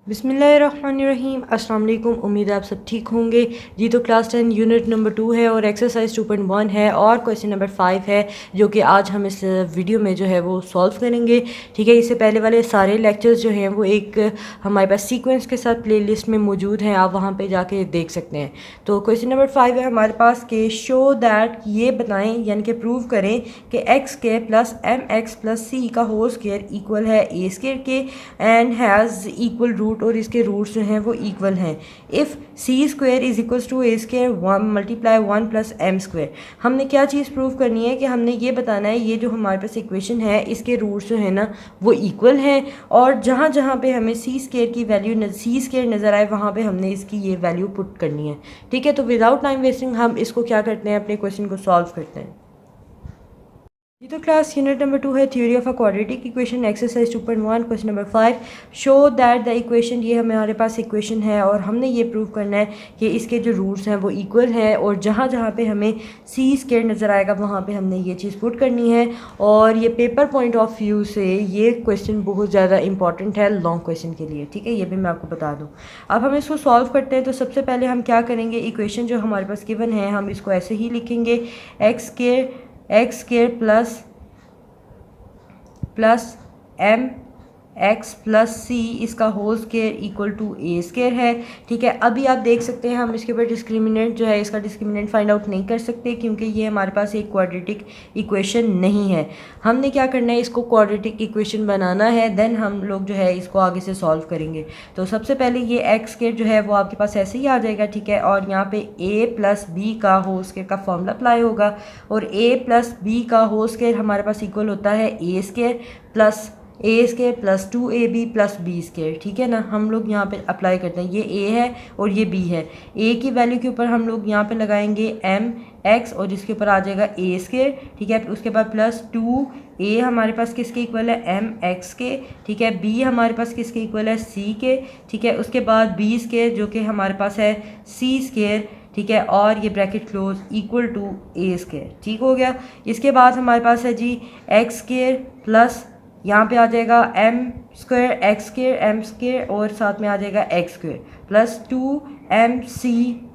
बिस्मिल्लाहिर्रहमानिर्रहीम। अस्सलाम वालेकुम। उम्मीद है आप सब ठीक होंगे जी। तो क्लास 10 यूनिट नंबर 2 है और एक्सरसाइज 2.1 है और क्वेश्चन नंबर 5 है जो कि आज हम इस वीडियो में जो है वो सॉल्व करेंगे। ठीक है, इससे पहले वाले सारे लेक्चर्स जो हैं वो एक हमारे पास सीक्वेंस के साथ प्लेलिस्ट में मौजूद हैं, आप वहाँ पे जाके देख सकते हैं। तो क्वेश्चन नंबर 5 है हमारे पास कि शो दैट, ये बताएँ यानी कि प्रूव करें कि एक्स के plus m x plus c का होल स्क्वायर इक्वल है ए स्क्वायर के एंड हैज़ इक्वल रूट, और इसके रूट्स जो हैं वो इक्वल हैं। If c square is equals to a square 1 multiply 1 plus m square. हमने क्या चीज़ प्रूव करनी है कि हमने ये बताना है ये जो हमारे पास इक्वेशन है इसके रूट्स जो है ना वो इक्वल हैं, और जहाँ जहाँ पे हमें सी स्क्वायर की वैल्यू सी स्क्वायर नज़र आए वहाँ पे हमने इसकी ये वैल्यू पुट करनी है। ठीक है, तो विदाउट टाइम वेस्टिंग हम इसको क्या करते हैं, अपने क्वेश्चन को सॉल्व करते हैं। ये तो क्लास यूनिट नंबर 2 है, theory of a quadratic equation, exercise 2.1 question number 5। Show that the equation, ये हमारे पास इक्वेशन है और हमने ये प्रूव करना है कि इसके जो रूट्स हैं वो इक्वल हैं, और जहाँ जहाँ पे हमें सी स्क्वायर नज़र आएगा वहाँ पे हमने ये चीज़ पुट करनी है। और ये पेपर पॉइंट ऑफ व्यू से ये क्वेश्चन बहुत ज़्यादा इंपॉर्टेंट है लॉन्ग क्वेश्चन के लिए। ठीक है, ये भी मैं आपको बता दूँ। अब हम इसको सॉल्व करते हैं। तो सबसे पहले हम क्या करेंगे, इक्वेशन जो हमारे पास गिवन है हम इसको ऐसे ही लिखेंगे, x square plus m x plus c इसका whole square equal to a square है। ठीक है, अभी आप देख सकते हैं हम इसके ऊपर डिस्क्रिमिनेंट जो है इसका डिस्क्रिमिनेंट फाइंड आउट नहीं कर सकते क्योंकि ये हमारे पास एक क्वाड्रेटिक इक्वेशन नहीं है। हमने क्या करना है, इसको क्वाड्रेटिक इक्वेशन बनाना है, देन हम लोग जो है इसको आगे से सॉल्व करेंगे। तो सबसे पहले ये एक्स स्क्वायर जो है वो आपके पास ऐसे ही आ जाएगा। ठीक है, और यहाँ पे ए प्लस बी का होल स्क्वायर का फॉर्मूला अप्लाई होगा, और ए प्लस बी का होल स्क्वायर हमारे पास इक्वल होता है a square plus a square plus 2ab plus b square. ठीक है ना, हम लोग यहाँ पे अप्लाई करते हैं, ये ए है और ये बी है। ए की वैल्यू के ऊपर हम लोग यहाँ पे लगाएंगे एम एक्स और जिसके ऊपर आ जाएगा ए स्क्वायर। ठीक है, उसके बाद प्लस 2a हमारे पास किसके इक्वल है, एम एक्स के। ठीक है, बी हमारे पास किसके इक्वल है, सी के। ठीक है, उसके बाद बी स्क्वायर जो कि हमारे पास है सी स्क्वायर। ठीक है, और ये bracket close equal to a square. ठीक हो गया। इसके बाद हमारे पास है जी एक्स स्क्वायर प्लस यहाँ पे आ जाएगा m square x square m square और साथ में आ जाएगा x square plus 2mc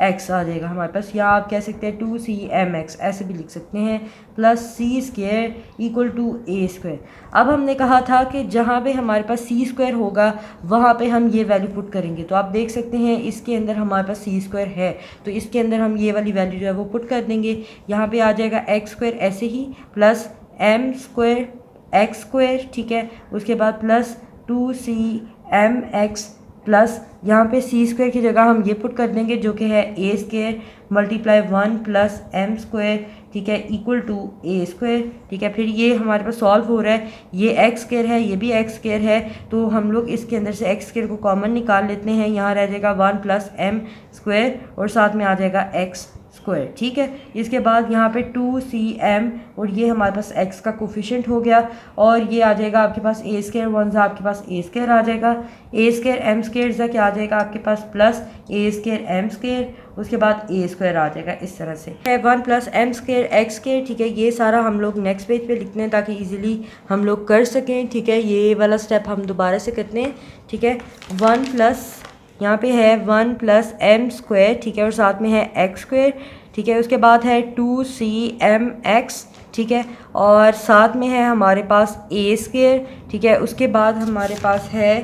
x आ जाएगा हमारे पास, या आप कह सकते हैं 2cmx ऐसे भी लिख सकते हैं, plus c square equal to a square. अब हमने कहा था कि जहाँ पे हमारे पास सी स्क्वायर होगा वहाँ पे हम ये वैल्यू पुट करेंगे। तो आप देख सकते हैं इसके अंदर हमारे पास सी स्क्वायर है, तो इसके अंदर हम ये वाली वैल्यू जो है वो पुट कर देंगे। यहाँ पे आ जाएगा एक्स स्क्वायर ऐसे ही plus m square x square. ठीक है, उसके बाद प्लस 2cmx प्लस यहाँ पे सी स्क्वायर की जगह हम ये पुट कर देंगे जो कि है a square multiply 1 plus m square. ठीक है, इक्वल टू ए स्क्वायर। ठीक है, फिर ये हमारे पास सॉल्व हो रहा है, ये एक्स स्क्वायर है ये भी एक्स स्क्वायर है, तो हम लोग इसके अंदर से एक्स स्क्वायर को कॉमन निकाल लेते हैं। यहाँ रह जाएगा 1 प्लस एम स्क्वायर और साथ में आ जाएगा एक्स स्क्वायर। ठीक है, इसके बाद यहाँ पे 2cm और ये हमारे पास x का कोफिशिएंट हो गया, और ये आ जाएगा आपके पास ए स्क्वायर 1 सा आपके पास ए स्क्वायर आ जाएगा, ए स्क्वायर एम स्क्वायर सा क्या आ जाएगा आपके पास plus a square m square, उसके बाद ए स्क्वायर आ जाएगा इस तरह से 1 plus m square x square. ठीक है, ये सारा हम लोग नेक्स्ट पेज पे लिखते हैं ताकि इजीली हम लोग कर सकें। ठीक है, ये वाला स्टेप हम दोबारा से करते हैं। ठीक है, 1 प्लस यहाँ पे है 1 प्लस एम स्क्वायर। ठीक है, और साथ में है एक्स स्क्वायर। ठीक है, उसके बाद है 2cmx। ठीक है, और साथ में है हमारे पास ए स्क्वायर। ठीक है, उसके बाद हमारे पास है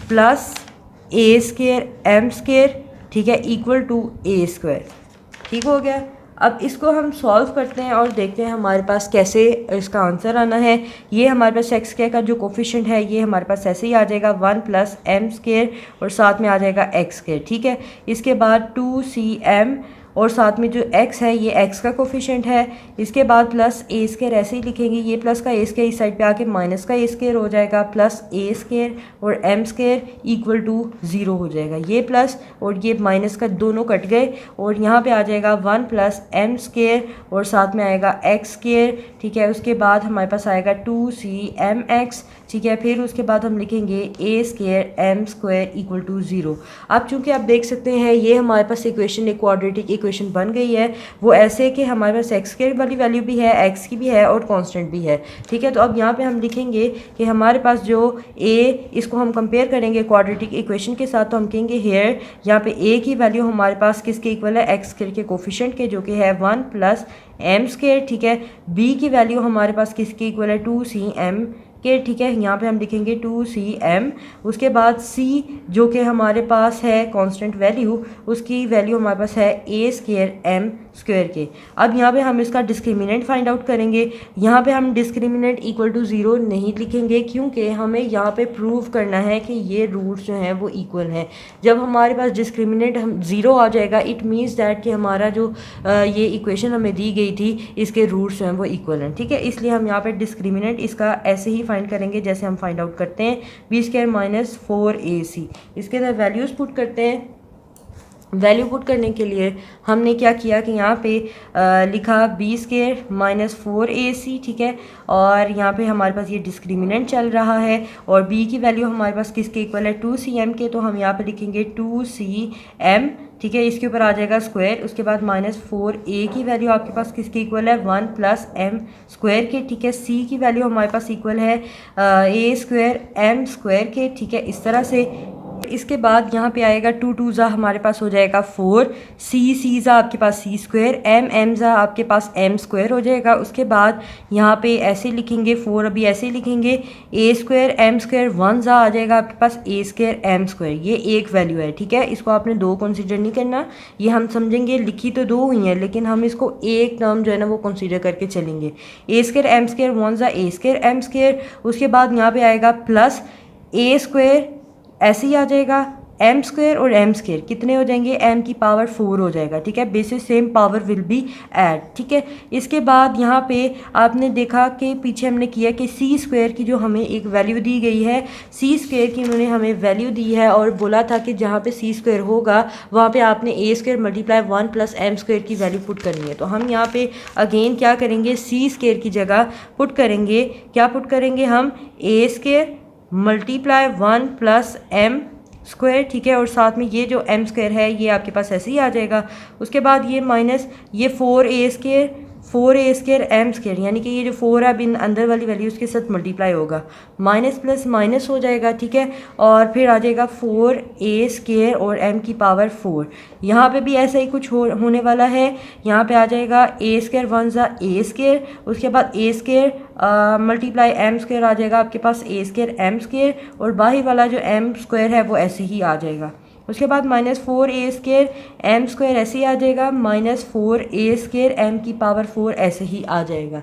plus a square m square. ठीक है, इक्वल टू ए स्क्वायर। ठीक हो गया। अब इसको हम सॉल्व करते हैं और देखते हैं हमारे पास कैसे इसका आंसर आना है। ये हमारे पास एक्स स्क्वायर का जो कोफिशिएंट है ये हमारे पास ऐसे ही आ जाएगा 1 प्लस एम स्क्वायर और साथ में आ जाएगा एक्स स्क्वायर। ठीक है, इसके बाद 2cm और साथ में जो x है ये x का कोफिशिएंट है। इसके बाद प्लस ए स्क्वायर ऐसे ही लिखेंगे, ये प्लस का ए स्क्वायर इस साइड पे आके माइनस का ए स्क्वायर हो जाएगा, प्लस ए स्क्वायर और एम स्क्वायर इक्वल टू 0 हो जाएगा। ये प्लस और ये माइनस का दोनों कट गए और यहाँ पे आ जाएगा 1 प्लस एम स्क्वायर और साथ में आएगा एक्स स्क्वायर। ठीक है, उसके बाद हमारे पास आएगा 2cmx ठीक है। फिर उसके बाद हम लिखेंगे a square m square equal to 0। अब चूंकि आप देख सकते हैं ये हमारे पास इक्वेशन एक क्वाड्रेटिक इक्वेशन बन गई है, वो ऐसे कि हमारे पास एक्स स्क्वायर वाली वैल्यू भी है, एक्स की भी है और कांस्टेंट भी है, ठीक है। तो अब यहाँ पे हम लिखेंगे कि हमारे पास जो ए, इसको हम कंपेयर करेंगे क्वाड्रेटिक इक्वेशन के साथ, तो हम कहेंगे हेयर यहाँ पे ए की वैल्यू हमारे पास किसके इक्वल है, एक्स स्क्वायर के कोफिशिएंट के, जो कि है 1 प्लस एम स्क्वायर, ठीक है। बी की वैल्यू हमारे पास किसके इक्वल है, 2cm के, ठीक है। यहाँ पे हम लिखेंगे 2cm। उसके बाद c जो कि हमारे पास है कांस्टेंट वैल्यू, उसकी वैल्यू हमारे पास है a स्क्वायर m स्क्वायर के। अब यहाँ पे हम इसका डिस्क्रिमिनेंट फाइंड आउट करेंगे। यहाँ पे हम डिस्क्रिमिनेंट इक्वल टू 0 नहीं लिखेंगे, क्योंकि हमें यहाँ पे प्रूव करना है कि ये रूट्स जो हैं वो इक्वल हैं। जब हमारे पास डिस्क्रिमिनेंट हम 0 आ जाएगा, इट मीन्स दैट कि हमारा जो ये इक्वेशन हमें दी गई थी इसके रूट्स जो हैं वो इक्वल हैं, ठीक है। इसलिए हम यहाँ पे डिस्क्रिमिनेंट इसका ऐसे ही फाइंड करेंगे जैसे हम फाइंड आउट करते हैं बी स्क्वायर माइनस 4ac। इसके अंदर वैल्यूज़ पुट करते हैं। वैल्यू पुट करने के लिए हमने क्या किया कि यहाँ पे लिखा बी स्क्वायर माइनस 4ac, ठीक है। और यहाँ पे हमारे पास ये डिस्क्रिमिनेंट चल रहा है और b की वैल्यू हमारे पास किसके इक्वल है, 2cm के, तो हम यहाँ पे लिखेंगे 2cm, ठीक है। इसके ऊपर आ जाएगा स्क्वायर, उसके बाद माइनस 4a की वैल्यू आपके पास किसके इक्वल है, 1 प्लस m स्क्वायर के, ठीक है। c की वैल्यू हमारे पास इक्वल है a स्क्वायर m स्क्वायर के, ठीक है। इस तरह से इसके बाद यहाँ पे आएगा 2 2 ज़ा हमारे पास हो जाएगा 4, c ज़ा आपके पास c स्क्वायर, m ज़ा आपके पास m स्क्वायर हो जाएगा। उसके बाद यहाँ पे ऐसे लिखेंगे 4, अभी ऐसे लिखेंगे a स्क्वायर m स्क्वायर, 1 ज़ा आ जाएगा आपके पास a स्क्वायर m स्क्वायर। ये एक वैल्यू है, ठीक है। इसको आपने दो कंसीडर नहीं करना, ये हम समझेंगे लिखी तो दो हुई हैं लेकिन हम इसको एक टर्म जो है ना वो कंसीडर करके चलेंगे। a स्क्वायर m स्क्वायर, 1 ज़ा a स्क्वायर m स्क्वायर। उसके बाद यहाँ पे आएगा प्लस a स्क्वायर, ऐसे ही आ जाएगा m स्क्वायर और m स्क्वायर कितने हो जाएंगे, m की पावर 4 हो जाएगा, ठीक है। Basis same power will be add, ठीक है। इसके बाद यहाँ पे आपने देखा कि पीछे हमने किया कि c स्क्वायर की जो हमें एक वैल्यू दी गई है, c स्क्वायर की उन्होंने हमें वैल्यू दी है और बोला था कि जहाँ पे c स्क्वायर होगा वहाँ पे आपने a square multiply 1 plus m square की वैल्यू पुट करनी है। तो हम यहाँ पे अगेन क्या करेंगे, c स्क्वायर की जगह पुट करेंगे, क्या पुट करेंगे हम, a square multiply 1 plus m square, ठीक है। और साथ में ये जो m स्क्वायर है ये आपके पास ऐसे ही आ जाएगा। उसके बाद ये माइनस ये 4a स्क्वायर m स्क्वायर, यानी कि ये जो 4 है अब इन अंदर वाली वैल्यू उसके साथ मल्टीप्लाई होगा, माइनस प्लस माइनस हो जाएगा, ठीक है। और फिर आ जाएगा 4a स्क्वायर और m की पावर 4। यहाँ पे भी ऐसा ही कुछ होने वाला है। यहाँ पे आ जाएगा a स्क्वायर, 1 ज़ा a स्क्वायर, उसके बाद a square multiply m square आ जाएगा आपके पास a स्क्वायर m स्क्वायर, और बाहर वाला जो m स्क्वायर है वो ऐसे ही आ जाएगा। उसके बाद minus 4a square m square ऐसे ही आ जाएगा, माइनस 4a स्क्वायर m की पावर 4 ऐसे ही आ जाएगा।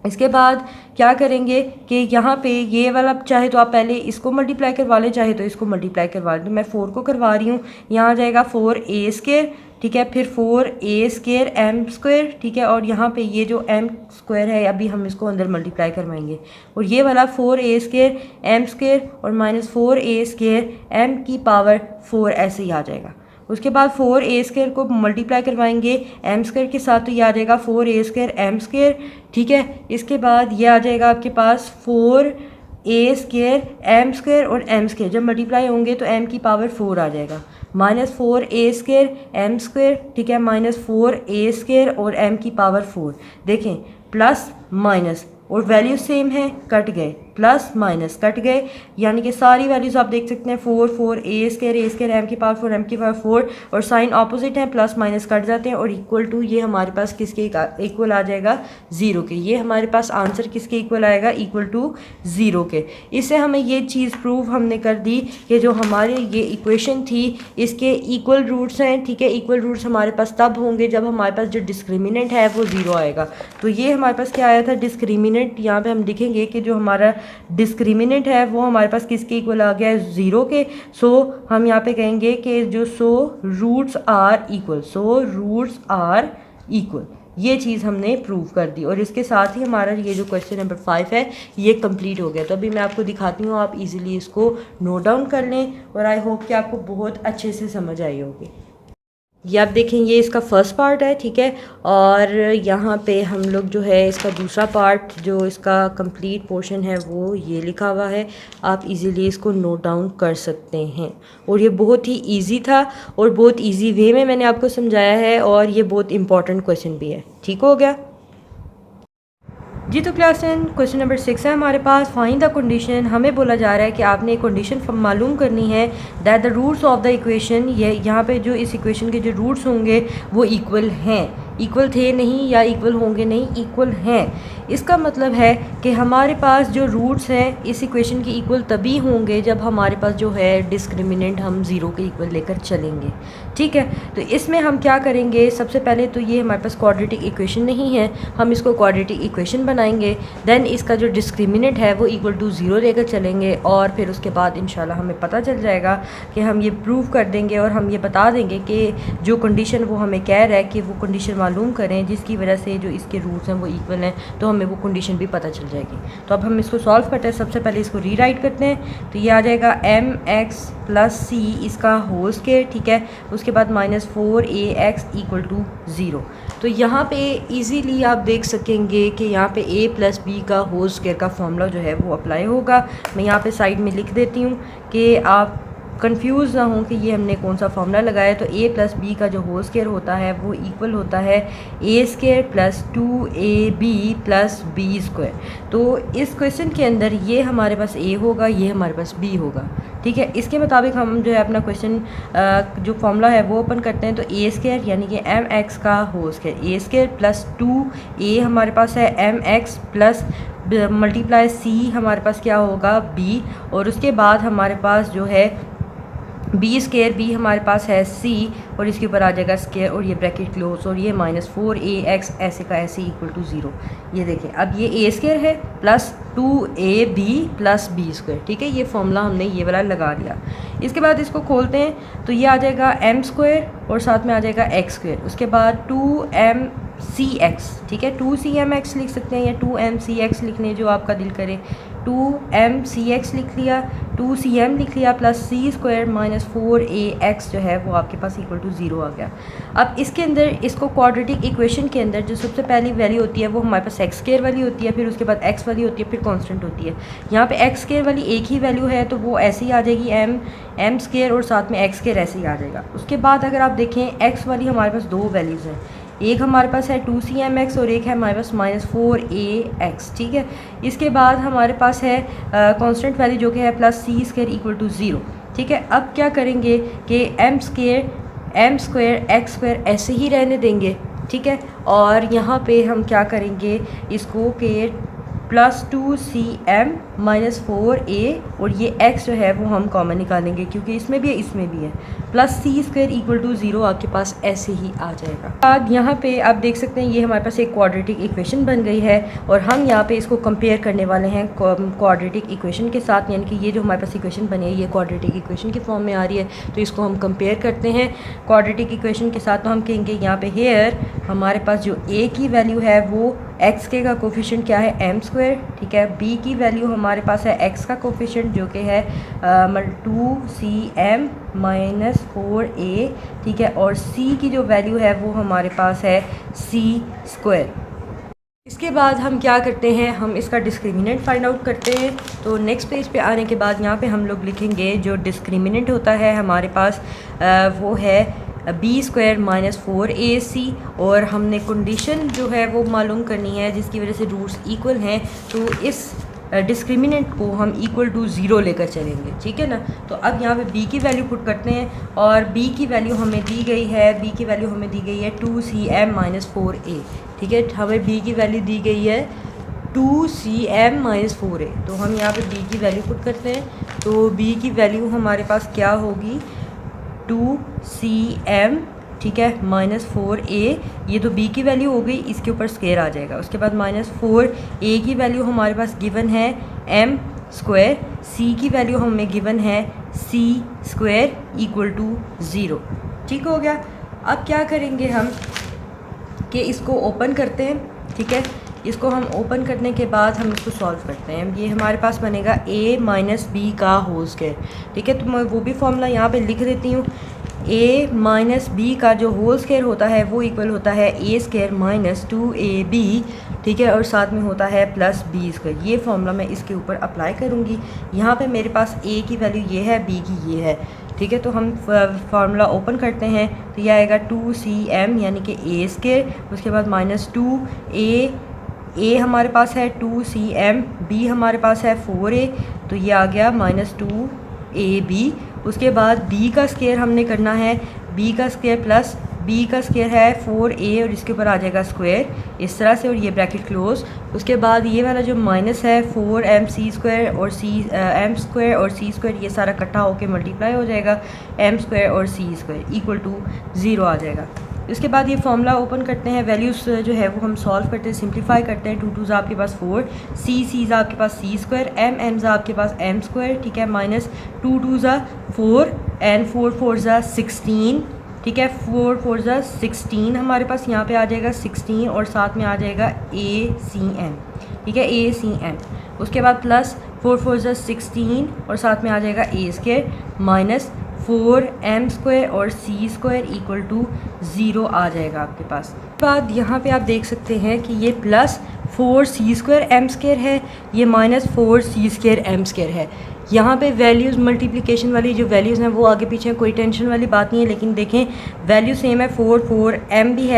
इसके बाद क्या करेंगे कि यहाँ पे ये वाला चाहे तो आप पहले इसको मल्टीप्लाई करवा लें, चाहे तो इसको मल्टीप्लाई करवा लें। तो मैं 4 को करवा रही हूँ, यहाँ आ जाएगा 4a स्क्वायर, ठीक है। फिर 4a स्क्वायर m स्क्वायर, ठीक है। और यहाँ पे ये जो m स्क्वायर है अभी हम इसको अंदर मल्टीप्लाई करवाएंगे, और ये वाला 4a स्क्वायर m स्क्वायर और माइनस 4a स्क्वायर m की पावर 4 ऐसे ही आ जाएगा। उसके बाद 4a स्क्वायर को मल्टीप्लाई करवाएंगे m स्क्वायर के साथ, तो ये आ जाएगा 4a स्क्वायर m स्क्वायर, ठीक है। इसके बाद ये आ जाएगा आपके पास 4a स्क्वायर m स्क्वायर और m स्क्वायर जब मल्टीप्लाई होंगे तो m की पावर 4 आ जाएगा, minus 4a square m square, ठीक है, माइनस 4a स्क्वायर और m की पावर 4। देखें प्लस माइनस और वैल्यू सेम है, कट गए, प्लस माइनस कट गए, यानी कि सारी वैल्यूज आप देख सकते हैं 4 4 a स्क्वायर m की पावर 4 m की पावर 4, और साइन ऑपोजिट है, प्लस माइनस कट जाते हैं और इक्वल टू ये हमारे पास किसके इक्वल आ जाएगा, 0 के। ये हमारे पास आंसर किसके इक्वल आएगा, इक्वल टू 0 के। इससे हमें ये चीज़ प्रूव हमने कर दी कि जो हमारे ये इक्वेशन थी इसके इक्वल रूट्स हैं, ठीक है। इक्वल रूट्स हमारे पास तब होंगे जब हमारे पास जो डिस्क्रिमिनेंट है वो 0 आएगा। तो ये हमारे पास क्या आया था, डिस्क्रिमिनेंट। यहाँ पे हम लिखेंगे कि जो हमारा डिस्क्रिमिनेंट है वो हमारे पास किसके इक्वल आ गया है, 0 के। सो हम यहाँ पे कहेंगे कि जो रूट्स आर इक्वल, ये चीज़ हमने प्रूव कर दी। और इसके साथ ही हमारा ये जो क्वेश्चन नंबर 5 है ये कंप्लीट हो गया। तो अभी मैं आपको दिखाती हूँ, आप इजीली इसको नोट डाउन कर लें और आई होप कि आपको बहुत अच्छे से समझ आई होगी। ये आप देखें, ये इसका फर्स्ट पार्ट है, ठीक है। और यहाँ पे हम लोग जो है इसका दूसरा पार्ट, जो इसका कंप्लीट पोर्शन है, वो ये लिखा हुआ है। आप इजीली इसको नोट डाउन कर सकते हैं। और ये बहुत ही इजी था और बहुत इजी वे में मैंने आपको समझाया है, और ये बहुत इंपॉर्टेंट क्वेश्चन भी है। ठीक हो गया जी। तो क्लास 10 क्वेश्चन नंबर 6 है हमारे पास। Find the condition. हमें बोला जा रहा है कि आपने एक कंडीशन मालूम करनी है that the roots of the equation, ये यहाँ पे जो इस इक्वेशन के जो रूट्स होंगे वो इक्वल हैं। इक्वल थे नहीं या इक्वल होंगे नहीं, इक्वल हैं। इसका मतलब है कि हमारे पास जो रूट्स हैं इस इक्वेशन के इक्वल तभी होंगे जब हमारे पास जो है डिस्क्रिमिनेंट हम ज़ीरो के इक्वल लेकर चलेंगे। ठीक है, तो इसमें हम क्या करेंगे, सबसे पहले तो ये हमारे पास क्वाड्रेटिक इक्वेशन नहीं है, हम इसको क्वाड्रेटिक इक्वेशन बनाएंगे। देन इसका जो डिस्क्रिमिनेंट है वो इक्वल टू ज़ीरो लेकर चलेंगे, और फिर उसके बाद इंशाल्लाह हमें पता चल जाएगा कि हम ये प्रूव कर देंगे और हम ये बता देंगे कि जो कंडीशन वो हमें कह रहा है कि वो कंडीशन मालूम करें जिसकी वजह से जो इसके रूट्स हैं वो इक्वल हैं, तो हमें वो कंडीशन भी पता चल जाएगी। तो अब हम इसको सॉल्व करते हैं। सबसे पहले इसको रीराइट करते हैं, तो ये आ जाएगा mx प्लस सी इसका होल स्क्वायर, ठीक है। उसके बाद -4ax इक्वल टू 0। तो यहाँ पे इजीली आप देख सकेंगे कि यहाँ पे a प्लस बी का होल स्क्वायर का फॉर्मूला जो है वो अप्लाई होगा। मैं यहाँ पे साइड में लिख देती हूँ कि आप कंफ्यूज ना हो कि ये हमने कौन सा फॉर्मूला लगाया। तो a प्लस बी का जो होल स्क्वायर होता है वो इक्वल होता है a square plus 2ab plus b square. तो इस क्वेश्चन के अंदर ये हमारे पास a होगा, ये हमारे पास b होगा। ठीक है, इसके मुताबिक हम जो है अपना क्वेश्चन जो फॉर्मूला है वो ओपन करते हैं। तो a स्क्वायर यानी कि mx का whole square, a square plus 2a हमारे पास है mx प्लस मल्टीप्लाई c हमारे पास क्या होगा b, और उसके बाद हमारे पास जो है बी स्क्वायर, बी हमारे पास है सी, और इसके ऊपर आ जाएगा स्क्वायर और ये ब्रैकेट क्लोज, और ये -4ax ऐसे का ऐसे इक्वल टू 0। ये देखें, अब ये a स्क्वायर है plus 2ab plus b square. ठीक है, ये फॉर्मूला हमने ये वाला लगा दिया। इसके बाद इसको खोलते हैं तो ये आ जाएगा m स्क्वायर और साथ में आ जाएगा x स्क्वायर। उसके बाद 2mcx, ठीक है, 2cmx लिख सकते हैं या 2mcx लिख लें, जो आपका दिल करे। 2mcx लिख लिया, 2cm लिख लिया, plus c square minus 4ax जो है वो आपके पास इक्वल टू 0 आ गया। अब इसके अंदर इसको क्वाड्रेटिक इक्वेशन के अंदर जो सबसे पहली वैल्यू होती है वो हमारे पास x स्क्वायर वाली होती है, फिर उसके बाद x वाली होती है, फिर कांस्टेंट होती है। यहाँ पे x स्क्वायर वाली एक ही वैल्यू है तो वो ऐसे ही आ जाएगी m स्क्वायर और साथ में x स्क्वायर ऐसे ही आ जाएगा। उसके बाद अगर आप देखें x वाली हमारे पास दो वैल्यूज़ हैं, एक हमारे पास है 2cmx और एक है हमारे पास -4ax। ठीक है, इसके बाद हमारे पास है कांस्टेंट वैल्यू जो कि है plus c square equal to 0। ठीक है, अब क्या करेंगे कि m स्क्वायर x स्क्वायर ऐसे ही रहने देंगे। ठीक है, और यहाँ पे हम क्या करेंगे इसको कि प्लस 2cm माइनस 4a और ये x जो है वो हम कॉमन निकालेंगे क्योंकि इसमें भी है इसमें भी है, plus c square equal to 0 आपके पास ऐसे ही आ जाएगा। बाद यहाँ पे आप देख सकते हैं ये हमारे पास एक क्वाड्रेटिक इक्वेशन बन गई है और हम यहाँ पे इसको कंपेयर करने वाले हैं क्वाड्रेटिक इक्वेशन के साथ, यानी कि ये जो हमारे पास इक्वेशन बनी है ये क्वाड्रेटिक इक्वेशन की फॉर्म में आ रही है, तो इसको हम कंपेयर करते हैं क्वाड्रेटिक इक्वेशन के साथ। तो हम कहेंगे यहाँ पे हेयर हमारे पास जो a की वैल्यू है वो x के का कोफिशिएंट क्या है m स्क्वायर। ठीक है, b की वैल्यू हमारे पास है x का कोफिशिएंट जो कि है 2cm माइनस 4a। ठीक है, और c की जो वैल्यू है वो हमारे पास है c स्क्वायर। इसके बाद हम क्या करते हैं, हम इसका डिस्क्रिमिनेंट फाइंड आउट करते हैं। तो नेक्स्ट पेज पे आने के बाद यहाँ पे हम लोग लिखेंगे जो डिस्क्रिमिनेंट होता है हमारे पास वो है बी स्क्वायर माइनस 4ac, और हमने कंडीशन जो है वो मालूम करनी है जिसकी वजह से रूट्स इक्वल हैं, तो इस डिस्क्रिमिनेंट को हम इक्वल टू 0 लेकर चलेंगे। ठीक है ना, तो अब यहाँ पे b की वैल्यू पुट करते हैं और b की वैल्यू हमें दी गई है, b की वैल्यू हमें दी गई है 2cm माइनस 4a। ठीक है, हमें b की वैल्यू दी गई है 2cm माइनस 4a, तो हम यहाँ पे b की वैल्यू पुट करते हैं। तो b की वैल्यू हमारे पास क्या होगी 2cm, ठीक है, माइनस 4a, ये तो b की वैल्यू हो गई, इसके ऊपर स्क्वायर आ जाएगा। उसके बाद -4a की वैल्यू हमारे पास गिवन है m स्क्वायर, c की वैल्यू हमें गिवन है c स्क्वायर इक्वल टू 0। ठीक हो गया। अब क्या करेंगे हम कि इसको ओपन करते हैं। ठीक है, इसको हम ओपन करने के बाद हम इसको सॉल्व करते हैं। ये हमारे पास बनेगा a माइनस बी का होल स्क्वायर, ठीक है। तो मैं वो भी फॉर्मूला यहाँ पे लिख देती हूँ। a माइनस बी का जो होल स्क्वायर होता है वो इक्वल होता है a स्क्वायर माइनस 2ab, ठीक है, और साथ में होता है प्लस b स्क्वायर। ये फॉर्मूला मैं इसके ऊपर अप्लाई करूँगी। यहाँ पे मेरे पास a की वैल्यू ये है, b की ये है, ठीक है। तो हम फार्मूला ओपन करते हैं तो यह आएगा 2cm यानी कि a स्क्वायर, उसके बाद माइनस 2a हमारे पास है 2cm, b हमारे पास है 4a, तो ये आ गया माइनस 2ab। उसके बाद b का स्क्वायर हमने करना है, b का स्क्वायर प्लस b का स्क्वायर है 4a और इसके ऊपर आ जाएगा स्क्वायर इस तरह से और ये ब्रैकेट क्लोज। उसके बाद ये वाला जो माइनस है 4mc स्क्वायर और m स्क्वायर और c स्क्वायर ये सारा इकट्ठा होकर मल्टीप्लाई हो जाएगा m स्क्वायर और c स्क्वायर इक्वल टू 0 आ जाएगा। इसके बाद ये फार्मूला ओपन करते हैं, वैल्यूज़ जो है वो हम सॉल्व करते हैं, सिंप्लीफाई करते हैं। 2 2 आपके पास 4, c आपके पास c स्क्वायर, m आपके पास m स्क्वायर, ठीक है, माइनस 2 2 4 एंड 4 4 16, ठीक है, 4 4 16 हमारे पास यहाँ पे आ जाएगा 16 और साथ में आ जाएगा ACM, ठीक है, ACM। उसके बाद प्लस 4 4 16 और साथ में आ जाएगा a square minus 4m square और c स्क्वायर इक्वल टू 0 आ जाएगा आपके पास। बाद यहाँ पे आप देख सकते हैं कि ये plus 4c square m square है, ये minus 4c square m square है। यहाँ पे वैल्यूज़ मल्टीप्लिकेशन वाली जो वैल्यूज़ हैं वो आगे पीछे कोई टेंशन वाली बात नहीं है, लेकिन देखें वैल्यू सेम है, 4 4 m भी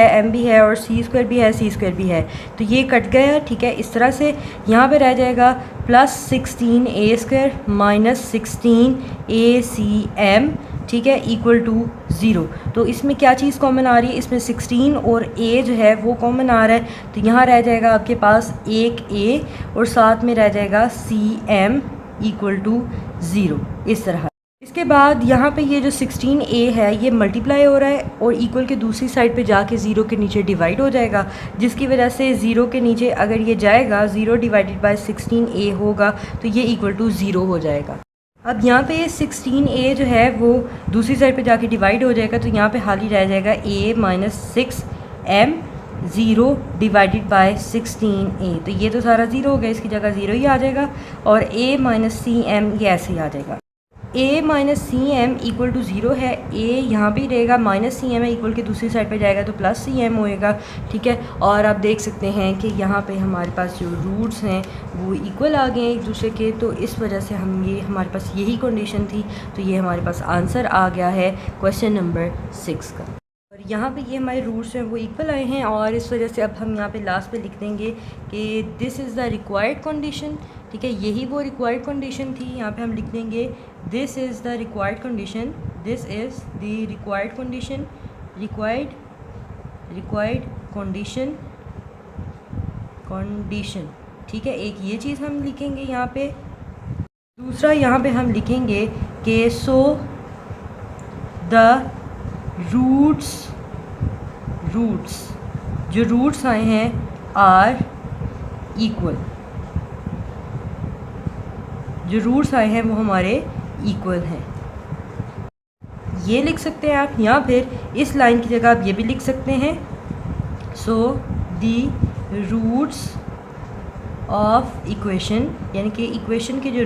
है और c स्क्वायर भी है, c स्क्वायर भी है, तो ये कट गया, ठीक है। इस तरह से यहाँ पे रह जाएगा plus 16a square minus 16acm, ठीक है, इक्वल टू 0। तो इसमें क्या चीज़ कॉमन आ रही है, इसमें 16 और a जो है वो कॉमन आ रहा है, तो यहाँ रह जाएगा आपके पास एक a और साथ में रह जाएगा cm इक्वल टू 0 इस तरह। इसके बाद यहाँ पे ये जो 16a है ये मल्टीप्लाई हो रहा है और इक्वल के दूसरी साइड पे जाके 0 के नीचे डिवाइड हो जाएगा, जिसकी वजह से 0 के नीचे अगर ये जाएगा 0 डिवाइडेड बाय 16a होगा तो ये इक्वल टू 0 हो जाएगा। अब यहाँ पे 16a जो है वो दूसरी साइड पे जाके डिवाइड हो जाएगा, तो यहाँ पे खाली रह जाएगा a minus 6m 0 divided by 16a, तो ये तो सारा 0 हो गया, इसकी जगह 0 ही आ जाएगा और a माइनस सी एम ये ऐसे ही आ जाएगा। a minus c m equal to 0 है, a यहाँ भी रहेगा, माइनस सी एम है, इक्वल के दूसरी साइड पे जाएगा तो प्लस सी एम होएगा, ठीक है। और आप देख सकते हैं कि यहाँ पे हमारे पास जो रूट्स हैं वो इक्वल आ गए हैं एक दूसरे के, तो इस वजह से हमारे पास यही कंडीशन थी, तो ये हमारे पास आंसर आ गया है क्वेश्चन नंबर 6 का। यहाँ पे ये हमारे रूट्स हैं वो इक्वल आए हैं और इस वजह से अब हम यहाँ पे लास्ट पे लिख देंगे कि this is the required condition, ठीक है, यही वो रिक्वायर्ड कंडीशन थी। यहाँ पे हम लिख देंगे this is the required condition, this is the required condition, required condition, ठीक है। एक ये चीज़ हम लिखेंगे यहाँ पे। दूसरा यहाँ पे हम लिखेंगे कि सो द रूट्स जो रूट्स आए हैं आर इक्वल, जो रूट्स आए हैं वो हमारे इक्वल हैं, ये लिख सकते हैं आप। या फिर इस लाइन की जगह आप ये भी लिख सकते हैं, so the roots of equation, यानी कि इक्वेशन के जो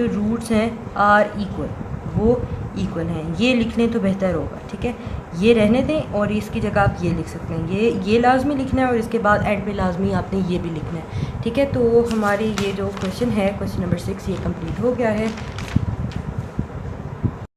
रूट्स हैं आर इक्वल, वो इक्वल हैं, ये लिख लें तो बेहतर होगा, ठीक है। ये रहने दें और इसकी जगह आप ये लिख सकते हैं, ये लाजमी लिखना है और इसके बाद एंड पे लाजमी आपने ये भी लिखना है, ठीक है। तो हमारी ये जो क्वेश्चन है, क्वेश्चन नंबर 6, ये कंप्लीट हो गया है।